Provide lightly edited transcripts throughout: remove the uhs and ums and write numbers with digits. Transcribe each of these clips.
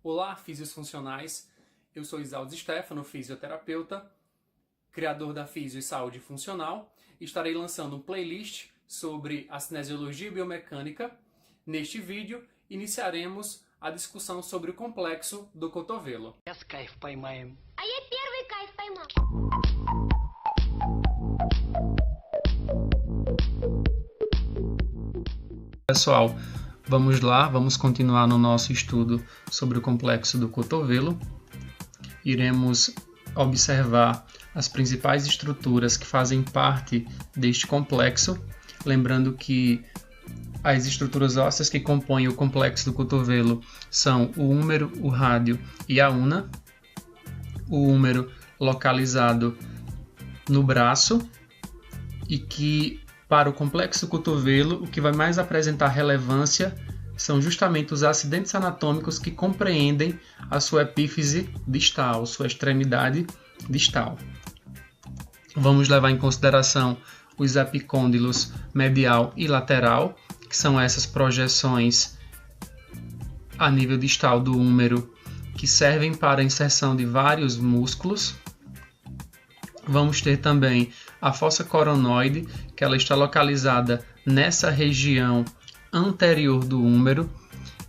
Olá, físios funcionais. Eu sou Isaldo Stefano, fisioterapeuta, criador da Físio e Saúde Funcional. Estarei lançando um playlist sobre a cinesiologia biomecânica. Neste vídeo, iniciaremos a discussão sobre o complexo do cotovelo. Кайф поймаем. А я первый кайф поймал. Pessoal, vamos lá, vamos continuar no nosso estudo sobre o complexo do cotovelo. Iremos observar as principais estruturas que fazem parte deste complexo, lembrando que as estruturas ósseas que compõem o complexo do cotovelo são o húmero, o rádio e a una. O húmero localizado no braço e que para o complexo do cotovelo o que vai mais apresentar relevância são justamente os acidentes anatômicos que compreendem a sua epífise distal, sua extremidade distal. Vamos levar em consideração os epicôndilos medial e lateral, que são essas projeções a nível distal do húmero que servem para a inserção de vários músculos. Vamos ter também a fossa coronoide, que ela está localizada nessa região anterior do húmero.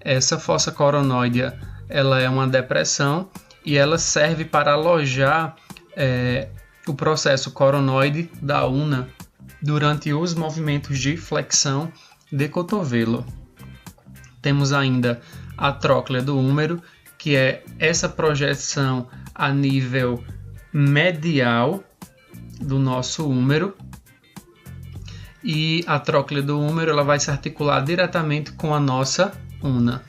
Essa fossa coronoide ela é uma depressão e ela serve para alojar o processo coronoide da una durante os movimentos de flexão de cotovelo. Temos ainda a tróclea do húmero, que é essa projeção a nível medial do nosso húmero, e a tróclea do húmero ela vai se articular diretamente com a nossa una,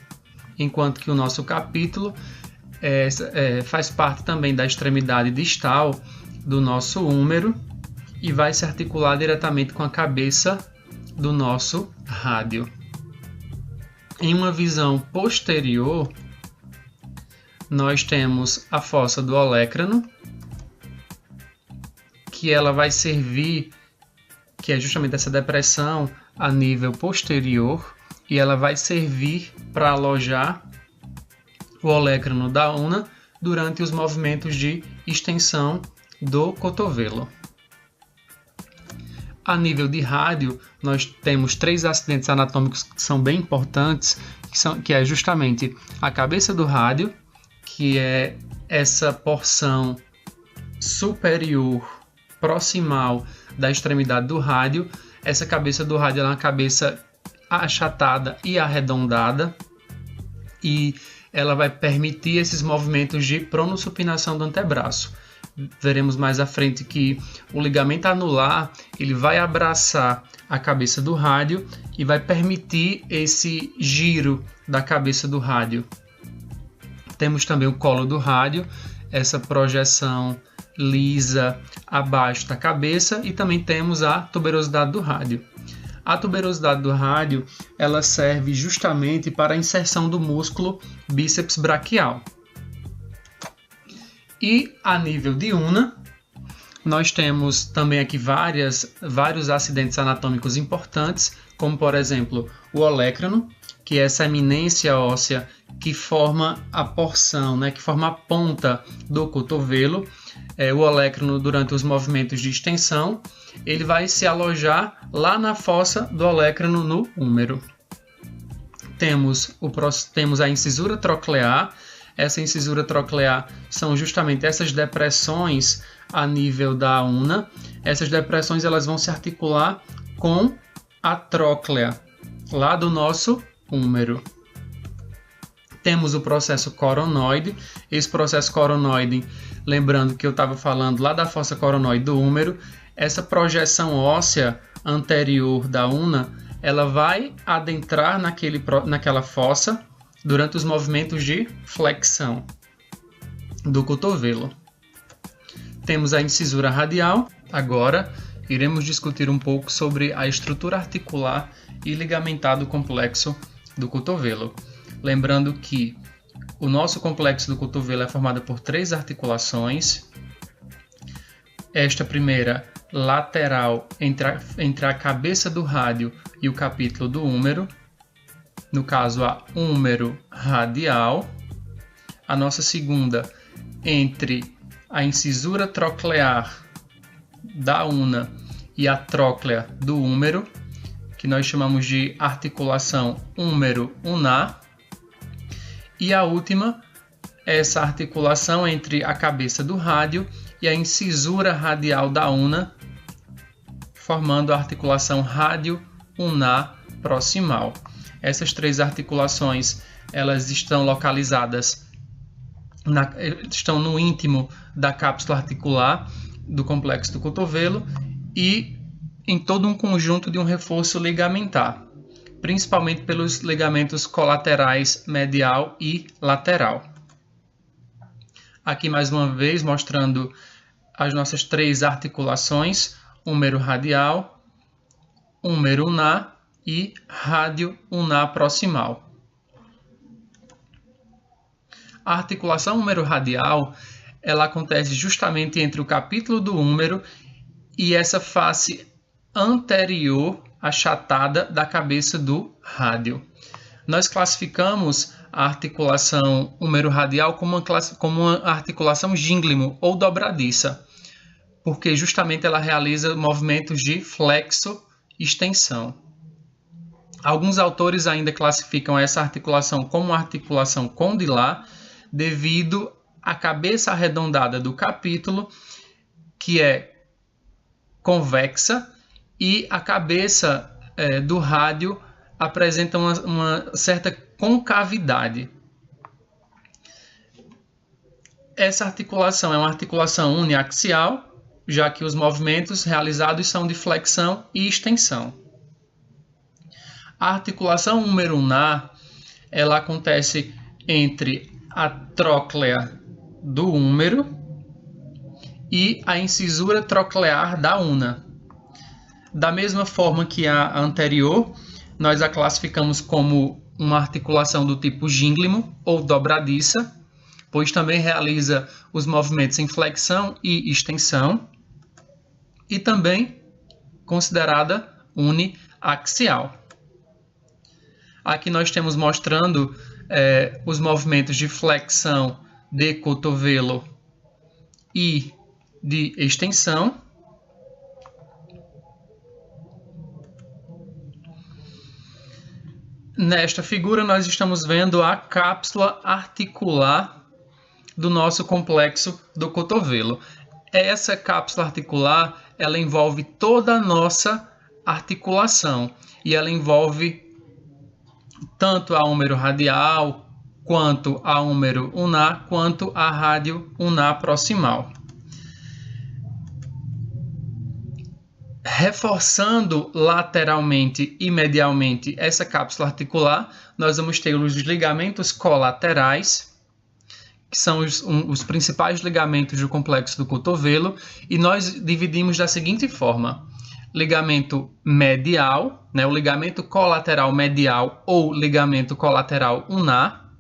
enquanto que o nosso capítulo faz parte também da extremidade distal do nosso húmero e vai se articular diretamente com a cabeça do nosso rádio. Em uma visão posterior, nós temos a fossa do olecrano, que ela vai servir, que é justamente essa depressão a nível posterior, e ela vai servir para alojar o olecrano da una durante os movimentos de extensão do cotovelo. A nível de rádio, nós temos três acidentes anatômicos que são bem importantes, que é justamente a cabeça do rádio, que é essa porção superior proximal da extremidade do rádio. Essa cabeça do rádio é uma cabeça achatada e arredondada, e ela vai permitir esses movimentos de pronossupinação do antebraço. Veremos mais à frente que o ligamento anular ele vai abraçar a cabeça do rádio e vai permitir esse giro da cabeça do rádio. Temos também o colo do rádio, essa projeção lisa abaixo da cabeça, e também temos a tuberosidade do rádio. A tuberosidade do rádio ela serve justamente para a inserção do músculo bíceps braquial. E a nível de una, nós temos também aqui vários acidentes anatômicos importantes, como por exemplo o olecrano, que é essa eminência óssea que forma a porção, que forma a ponta do cotovelo. O olecrano, durante os movimentos de extensão, ele vai se alojar lá na fossa do olecrano no húmero. Temos a incisura troclear. Essa incisura troclear são justamente essas depressões a nível da una. Essas depressões elas vão se articular com a tróclea lá do nosso húmero. Temos o processo coronoide. Esse processo coronoide, lembrando que eu estava falando lá da fossa coronoide do húmero, essa projeção óssea anterior da una, ela vai adentrar naquela fossa durante os movimentos de flexão do cotovelo. Temos a incisura radial. Agora iremos discutir um pouco sobre a estrutura articular e ligamentar do complexo do cotovelo. Lembrando que o nosso complexo do cotovelo é formado por três articulações. Esta primeira, lateral, entre a cabeça do rádio e o capítulo do húmero. No caso, a húmero radial. a nossa segunda entre a incisura troclear da una e a tróclea do húmero, que nós chamamos de articulação húmero-unar. E a última, essa articulação entre a cabeça do rádio e a incisura radial da una, formando a articulação rádio-unar proximal. Essas três articulações, elas estão localizadas, estão no íntimo da cápsula articular do complexo do cotovelo e em todo um conjunto de um reforço ligamentar, principalmente pelos ligamentos colaterais medial e lateral. Aqui mais uma vez mostrando as nossas três articulações, húmero-radial, húmero-unar e rádio-unar proximal. A articulação húmero-radial, ela acontece justamente entre o capítulo do húmero e essa face anterior achatada da cabeça do rádio. Nós classificamos a articulação húmero-radial como uma articulação gínglimo ou dobradiça, porque justamente ela realiza movimentos de flexo-extensão. Alguns autores ainda classificam essa articulação como uma articulação condilar, devido à cabeça arredondada do capítulo, que é convexa, e a cabeça do rádio apresenta uma certa concavidade. Essa articulação é uma articulação uniaxial, já que os movimentos realizados são de flexão e extensão. A articulação húmero-unar, ela acontece entre a tróclea do húmero e a incisura troclear da una. Da mesma forma que a anterior, nós a classificamos como uma articulação do tipo gínglimo ou dobradiça, pois também realiza os movimentos em flexão e extensão, e também considerada uniaxial. Aqui nós temos mostrando os movimentos de flexão de cotovelo e de extensão. Nesta figura nós estamos vendo a cápsula articular do nosso complexo do cotovelo. Essa cápsula articular, ela envolve toda a nossa articulação e ela envolve tanto a húmero-radial, quanto a húmero-unar, quanto a rádio-unar proximal. Reforçando lateralmente e medialmente essa cápsula articular, nós vamos ter os ligamentos colaterais, que são os principais ligamentos do complexo do cotovelo, e nós dividimos da seguinte forma: ligamento medial, o ligamento colateral medial ou ligamento colateral unar,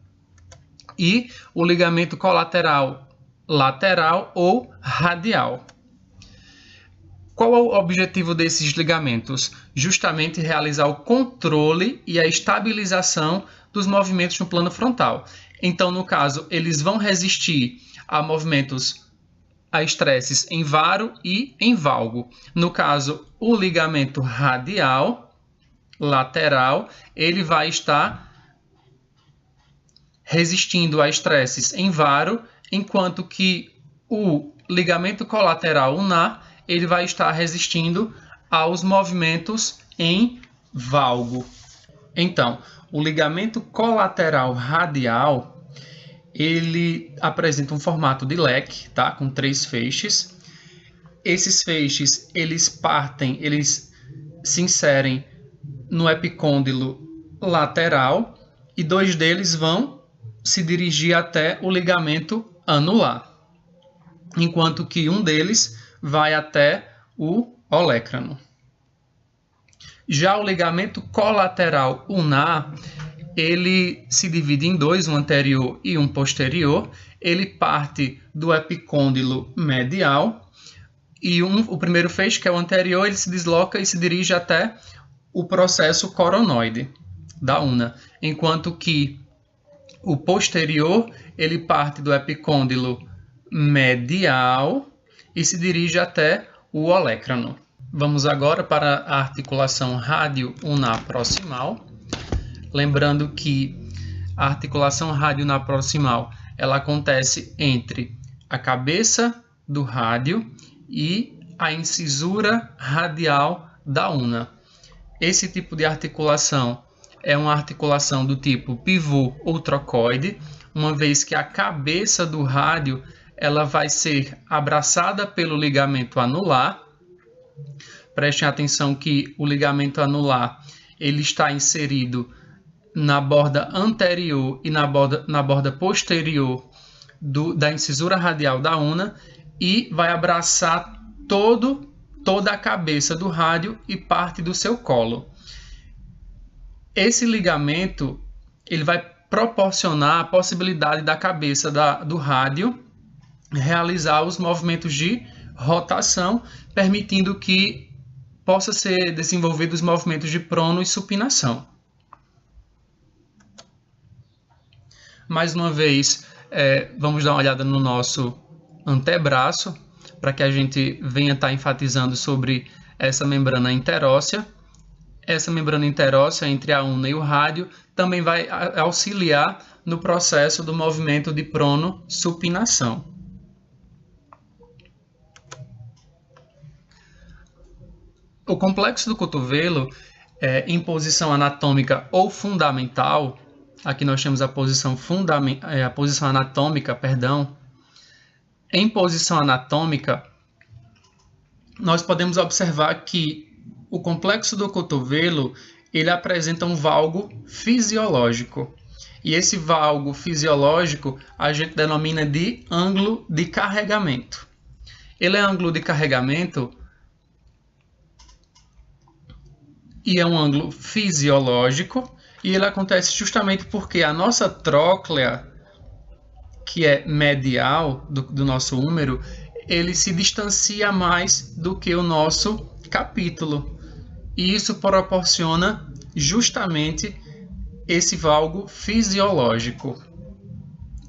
e o ligamento colateral lateral ou radial. Qual é o objetivo desses ligamentos? Justamente realizar o controle e a estabilização dos movimentos no plano frontal. Então, no caso, eles vão resistir a movimentos, a estresses em varo e em valgo. No caso, o ligamento radial lateral, ele vai estar resistindo a estresses em varo, enquanto que o ligamento colateral unar, ele vai estar resistindo aos movimentos em valgo. Então, o ligamento colateral radial, ele apresenta um formato de leque, tá? Com 3 feixes. Esses feixes, eles se inserem no epicôndilo lateral e 2 deles vão se dirigir até o ligamento anular, enquanto que um deles vai até o olecrano. Já o ligamento colateral unar, ele se divide em 2, um anterior e um posterior. Ele parte do epicôndilo medial e o primeiro feixe, que é o anterior, ele se desloca e se dirige até o processo coronoide da una, enquanto que O posterior, ele parte do epicôndilo medial e se dirige até o olecrano. Vamos agora para a articulação rádio-unar proximal. Lembrando que a articulação rádio-unar proximal ela acontece entre a cabeça do rádio e a incisura radial da una. Esse tipo de articulação é uma articulação do tipo pivô ou trocoide, uma vez que a cabeça do rádio ela vai ser abraçada pelo ligamento anular. Prestem atenção que o ligamento anular ele está inserido na borda anterior e na borda posterior da incisura radial da una e vai abraçar toda a cabeça do rádio e parte do seu colo. Esse ligamento ele vai proporcionar a possibilidade da cabeça do rádio realizar os movimentos de rotação, permitindo que possa ser desenvolvidos os movimentos de prono e supinação. Mais uma vez, vamos dar uma olhada no nosso antebraço, para que a gente venha estar enfatizando sobre essa membrana interóssea. Essa membrana interóssea entre a una e o rádio também vai auxiliar no processo do movimento de prono-supinação. O complexo do cotovelo, em posição anatômica ou fundamental, aqui nós temos a posição anatômica, perdão. Em posição anatômica, nós podemos observar que o complexo do cotovelo ele apresenta um valgo fisiológico. E esse valgo fisiológico a gente denomina de ângulo de carregamento. Ele é ângulo de carregamento e é um ângulo fisiológico, e ele acontece justamente porque a nossa tróclea, que é medial do nosso húmero, ele se distancia mais do que o nosso capítulo. E isso proporciona justamente esse valgo fisiológico.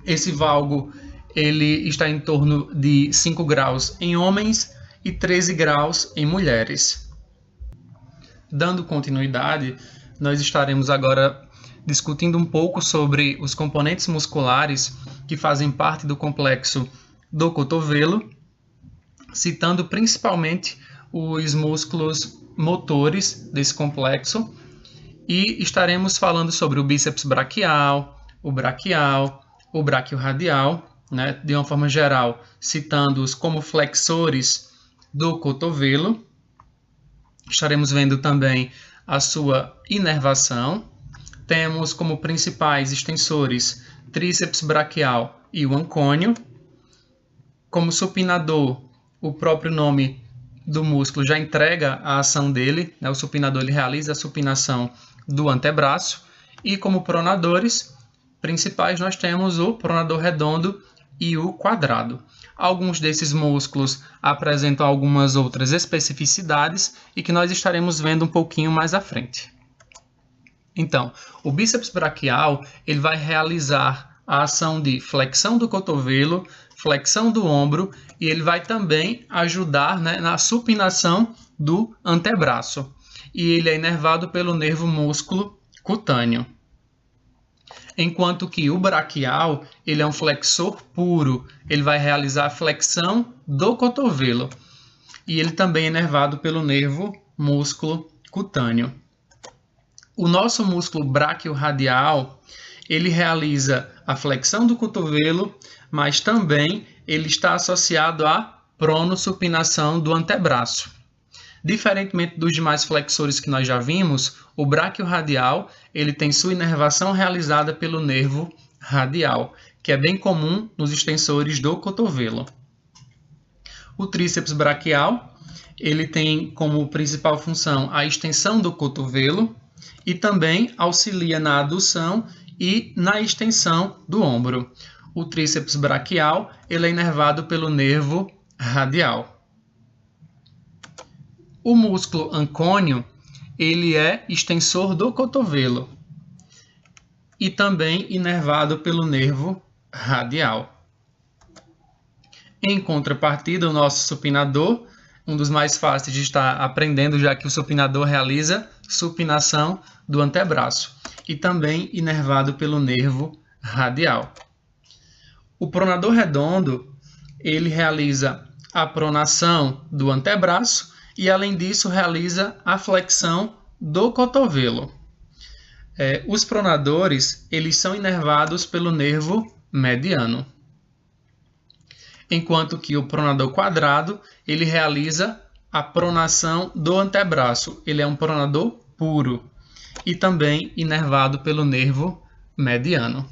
Esse valgo ele está em torno de 5 graus em homens e 13 graus em mulheres. Dando continuidade, nós estaremos agora discutindo um pouco sobre os componentes musculares que fazem parte do complexo do cotovelo, citando principalmente os músculos motores desse complexo, e estaremos falando sobre o bíceps braquial, o braquiorradial, né, de uma forma geral, citando-os como flexores do cotovelo. Estaremos vendo também a sua inervação. Temos como principais extensores tríceps braquial e o ancônio. Como supinador, o próprio nome do músculo já entrega a ação dele, né? O supinador ele realiza a supinação do antebraço. E como pronadores principais nós temos o pronador redondo e o quadrado. Alguns desses músculos apresentam algumas outras especificidades e que nós estaremos vendo um pouquinho mais à frente. Então, o bíceps braquial ele vai realizar a ação de flexão do cotovelo, flexão do ombro, e ele vai também ajudar, né, na supinação do antebraço. E ele é inervado pelo nervo músculo cutâneo. Enquanto que o braquial ele é um flexor puro, ele vai realizar a flexão do cotovelo. E ele também é inervado pelo nervo músculo cutâneo. O nosso músculo braquiorradial, ele realiza a flexão do cotovelo, mas também ele está associado à pronossupinação do antebraço. Diferentemente dos demais flexores que nós já vimos, o braquiorradial ele tem sua inervação realizada pelo nervo radial, que é bem comum nos extensores do cotovelo. O tríceps braquial ele tem como principal função a extensão do cotovelo e também auxilia na adução e na extensão do ombro. O tríceps braquial ele é inervado pelo nervo radial. O músculo ancônio ele é extensor do cotovelo e também inervado pelo nervo radial. Em contrapartida, o nosso supinador, um dos mais fáceis de estar aprendendo, já que o supinador realiza supinação do antebraço e também inervado pelo nervo radial. O pronador redondo, ele realiza a pronação do antebraço e, além disso, realiza a flexão do cotovelo. Os pronadores, eles são inervados pelo nervo mediano. Enquanto que o pronador quadrado, ele realiza a pronação do antebraço. Ele é um pronador puro e também inervado pelo nervo mediano.